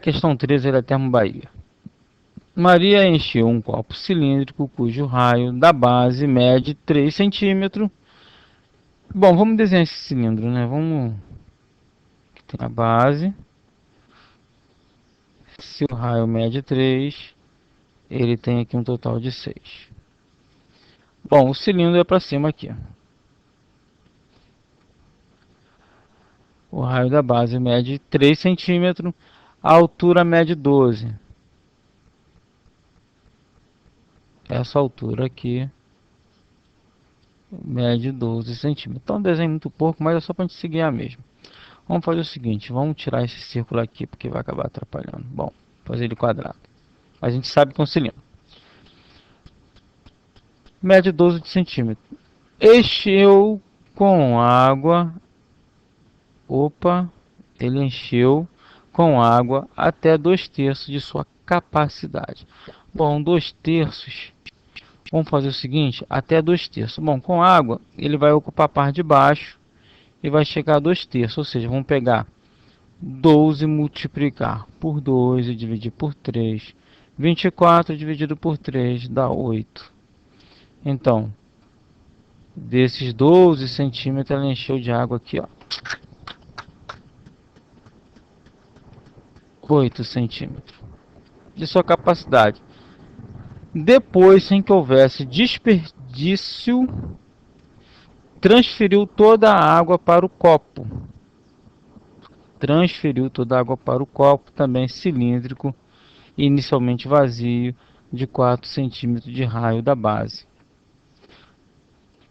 Questão 13 da Termobahia. Maria encheu um copo cilíndrico cujo raio da base mede 3 centímetros. Bom, vamos desenhar esse cilindro, né? Vamos... Tem a base. Se o raio mede 3, ele tem aqui um total de 6. Bom, o cilindro é para cima aqui. O raio da base mede 3 centímetros. A altura mede 12. Essa altura aqui mede 12 centímetros. Então, desenho muito pouco, mas é só para a gente seguir a mesma. Vamos fazer o seguinte, vamos tirar esse círculo aqui, porque vai acabar atrapalhando. Bom, fazer ele quadrado. A gente sabe que é um cilindro. Mede 12 centímetros. Encheu com água. Opa, ele encheu com água até 2/3 de sua capacidade. Bom, 2/3. Vamos fazer o seguinte, até 2/3. Bom, com água, ele vai ocupar a parte de baixo e vai chegar a 2/3. Ou seja, vamos pegar 12 multiplicar por 2 e dividir por 3. 24 dividido por 3 dá 8. Então, desses 12 centímetros, ela encheu de água aqui, ó. 8 centímetros de sua capacidade. Depois, sem que houvesse desperdício, transferiu toda a água para o copo. Transferiu toda a água para o copo, também cilíndrico, inicialmente vazio, de 4 centímetros de raio da base.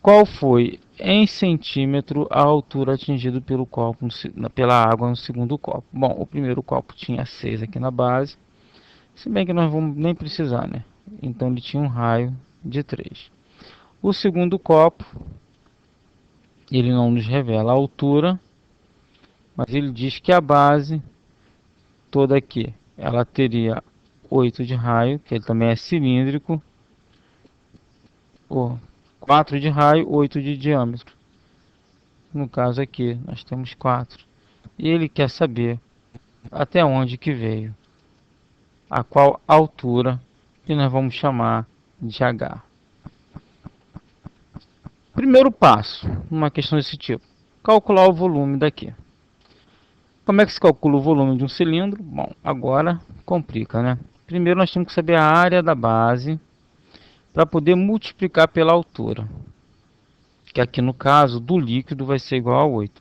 Qual foi em centímetro a altura atingida pelo copo, pela água no segundo copo? Bom, o primeiro copo tinha 6 aqui na base, se bem que nós vamos nem precisar, né? Então ele tinha um raio de 3. O segundo copo, ele não nos revela a altura, mas ele diz que a base toda aqui, ela teria 8 de raio, que ele também é cilíndrico, ou 4 de raio, 8 de diâmetro. No caso aqui, nós temos 4. E ele quer saber até onde que veio, a qual altura, que nós vamos chamar de H. Primeiro passo, numa questão desse tipo, calcular o volume daqui. Como é que se calcula o volume de um cilindro? Bom, agora complica, né? Primeiro nós temos que saber a área da base para poder multiplicar pela altura, que aqui no caso do líquido vai ser igual a 8.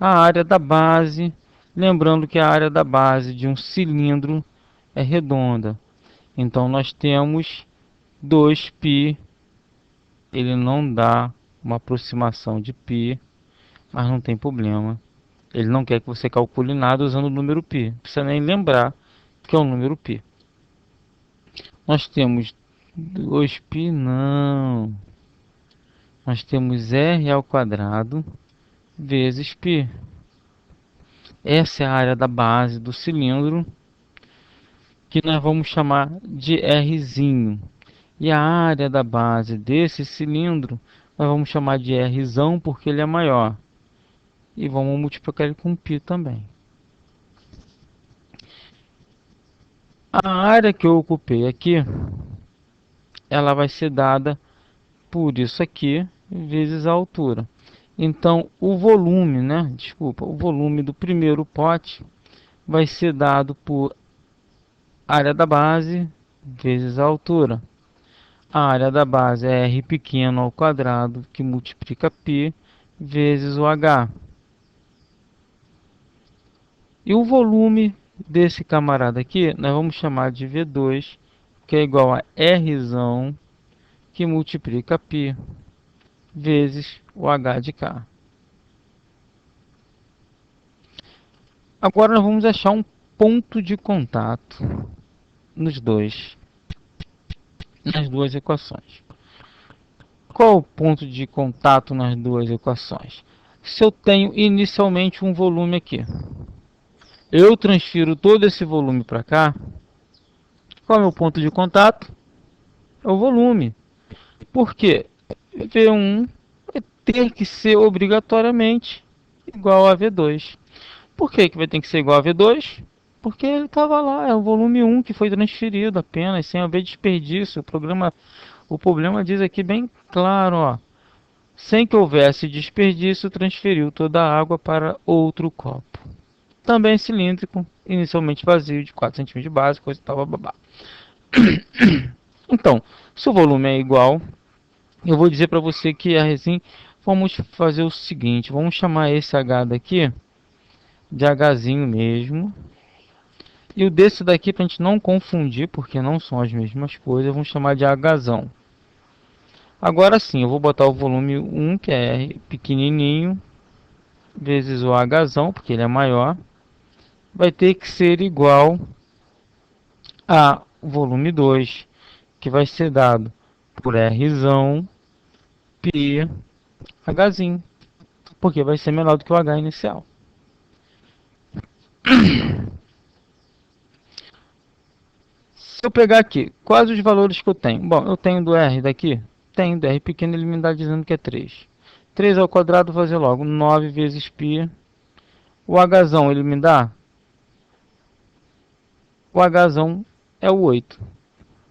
A área da base, lembrando que a área da base de um cilindro é redonda. Então nós temos 2π, ele não dá uma aproximação de π, mas não tem problema. Ele não quer que você calcule nada usando o número π. Não precisa nem lembrar que é o número π. Nós temos 2π, não. Nós temos r ao quadrado vezes π. Essa é a área da base do cilindro, que nós vamos chamar de Rzinho. E a área da base desse cilindro, nós vamos chamar de Rzão, porque ele é maior. E vamos multiplicar ele com π também. A área que eu ocupei aqui, ela vai ser dada por isso aqui, vezes a altura. Então, o volume, né? Desculpa, o volume do primeiro pote vai ser dado por área da base vezes a altura. A área da base é R pequeno ao quadrado, que multiplica π, vezes o H. E o volume desse camarada aqui, nós vamos chamar de V2, que é igual a Rzão, que multiplica π, vezes o H de K. Agora nós vamos achar um ponto de contato nas duas equações. Qual o ponto de contato nas duas equações? Se eu tenho inicialmente um volume aqui, eu transfiro todo esse volume para cá, qual é o meu ponto de contato? É o volume. Por quê? V1 vai ter que ser obrigatoriamente igual a V2. Por que vai ter que ser igual a V2? Porque ele estava lá, é o volume 1 que foi transferido apenas, sem haver desperdício. O problema diz aqui bem claro, ó. Sem que houvesse desperdício, transferiu toda a água para outro copo. Também cilíndrico, inicialmente vazio, de 4 centímetros de base, coisa e tal, babá. Então, se o volume é igual, eu vou dizer para você que assim, vamos fazer o seguinte, vamos chamar esse H daqui de Hzinho mesmo. E o desse daqui, para a gente não confundir, porque não são as mesmas coisas, vamos chamar de Hzão. Agora sim, eu vou botar o volume 1, que é R pequenininho, vezes o Hzão, porque ele é maior, vai ter que ser igual a volume 2, que vai ser dado por Rzão pi Hzinho, porque vai ser menor do que o H inicial. Se eu pegar aqui, quais os valores que eu tenho? Bom, eu tenho do R daqui, tenho do R pequeno, ele me dá dizendo que é 3. 3 ao quadrado, vou fazer logo, 9 vezes π. O Hzão, ele me dá? O Hzão é o 8,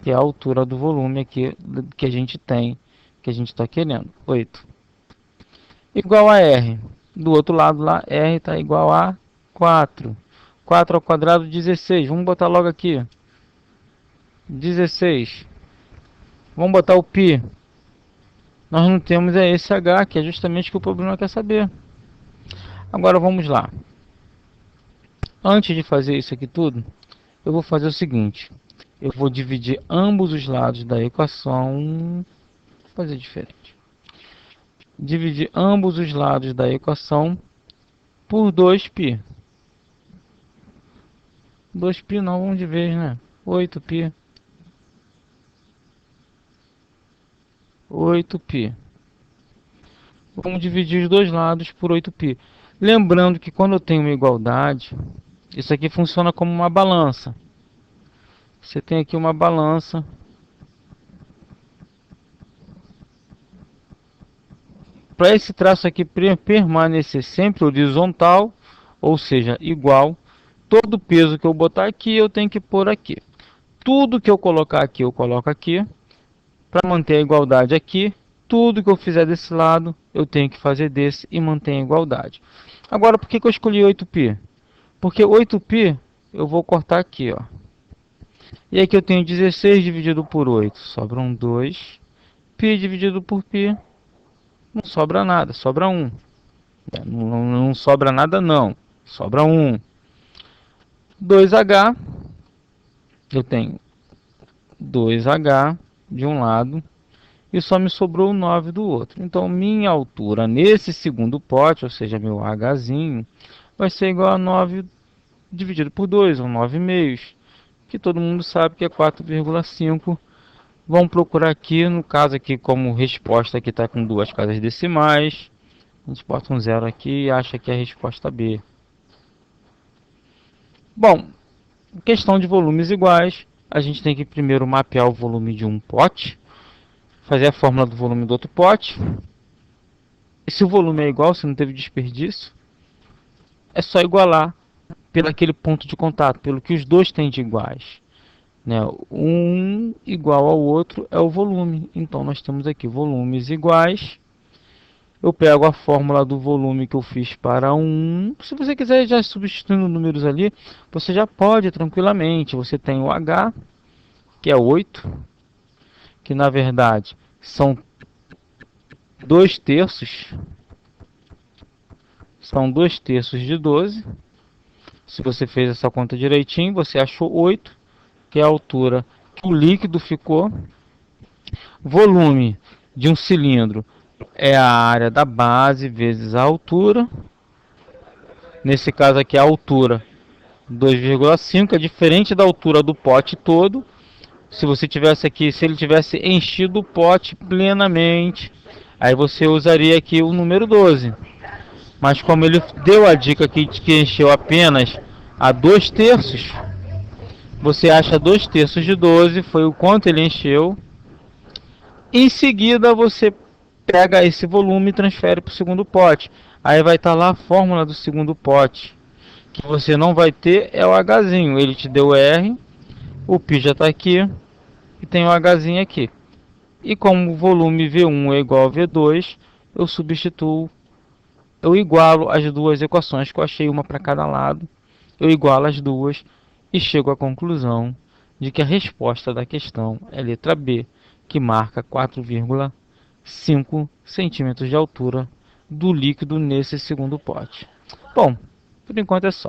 que é a altura do volume aqui que a gente tem, que a gente está querendo, 8. Igual a R. Do outro lado lá, R está igual a 4. 4 ao quadrado, 16. Vamos botar logo aqui. 16. Vamos botar o π. Nós não temos esse H, que é justamente o que o problema quer saber. Agora vamos lá. Antes de fazer isso aqui tudo, eu vou fazer o seguinte. Eu vou dividir ambos os lados da equação. Vou fazer diferente. Dividir ambos os lados da equação por 2π. 2π não, vamos de vez, né? 8π. 8π. Vamos dividir os dois lados por 8π. Lembrando que quando eu tenho uma igualdade, isso aqui funciona como uma balança. Você tem aqui uma balança. Para esse traço aqui permanecer sempre horizontal, ou seja, igual, todo peso que eu botar aqui, eu tenho que pôr aqui. Tudo que eu colocar aqui, eu coloco aqui. Para manter a igualdade aqui, tudo que eu fizer desse lado, eu tenho que fazer desse e manter a igualdade. Agora, por que eu escolhi 8π? Porque 8π eu vou cortar aqui, ó. E aqui eu tenho 16 dividido por 8, sobram 2. Π dividido por π, não sobra nada, sobra 1. Não sobra nada não, sobra 1. 2H, eu tenho 2H de um lado e só me sobrou 9 do outro. Então minha altura nesse segundo pote, ou seja, meu Hzinho, vai ser igual a 9 dividido por 2, ou 9,5, que todo mundo sabe que é 4,5. Vamos procurar aqui, no caso aqui, como resposta aqui está com duas casas decimais, a gente bota um zero aqui e acha que é a resposta B. Bom, questão de volumes iguais, a gente tem que primeiro mapear o volume de um pote, fazer a fórmula do volume do outro pote. E se o volume é igual, se não teve desperdício, é só igualar pelo aquele ponto de contato, pelo que os dois têm de iguais. Né? Um igual ao outro é o volume. Então nós temos aqui volumes iguais. Eu pego a fórmula do volume que eu fiz para 1. Se você quiser já substituindo números ali, você já pode tranquilamente. Você tem o H, que é 8, que na verdade são 2/3. São 2/3 de 12. Se você fez essa conta direitinho, você achou 8, que é a altura que o líquido ficou. Volume de um cilindro é a área da base vezes a altura. Nesse caso aqui a altura 2,5 é diferente da altura do pote todo. Se você tivesse aqui, se ele tivesse enchido o pote plenamente, aí você usaria aqui o número 12. Mas como ele deu a dica aqui de que encheu apenas a 2/3, você acha 2/3 de 12, foi o quanto ele encheu. Em seguida você pega esse volume e transfere para o segundo pote. Aí vai estar lá a fórmula do segundo pote, que você não vai ter é o Hzinho. Ele te deu R, o π já está aqui e tem o Hzinho aqui. E como o volume V1 é igual a V2, eu substituo, eu igualo as duas equações, que eu achei uma para cada lado. Eu igualo as duas e chego à conclusão de que a resposta da questão é a letra B, que marca 4,5 centímetros de altura do líquido nesse segundo pote. Bom, por enquanto é só.